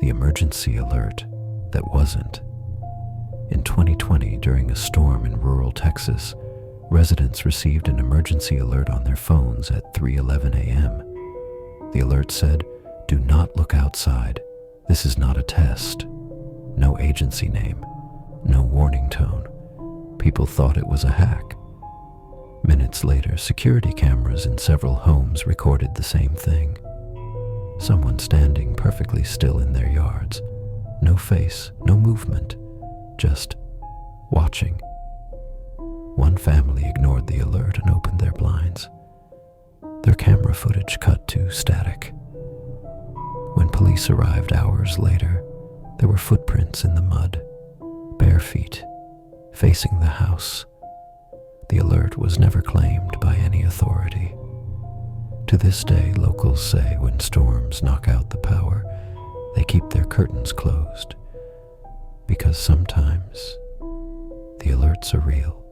the emergency alert that wasn't. In 2020, during a storm in rural Texas, residents received an emergency alert on their phones at 3:11 a.m. The alert said, "Do not look outside. This is not a test." No agency name, no warning tone. People thought it was a hack. Minutes later, security cameras in several homes recorded the same thing. Someone standing perfectly still in their yards. No face, no movement, just watching. One family ignored the alert and opened their blinds. Their camera footage cut to static. When police arrived hours later, there were footprints in the mud, bare feet, facing the house. The alert was never claimed by any authority. To this day, locals say when storms knock out the power, they keep their curtains closed, because sometimes the alerts are real.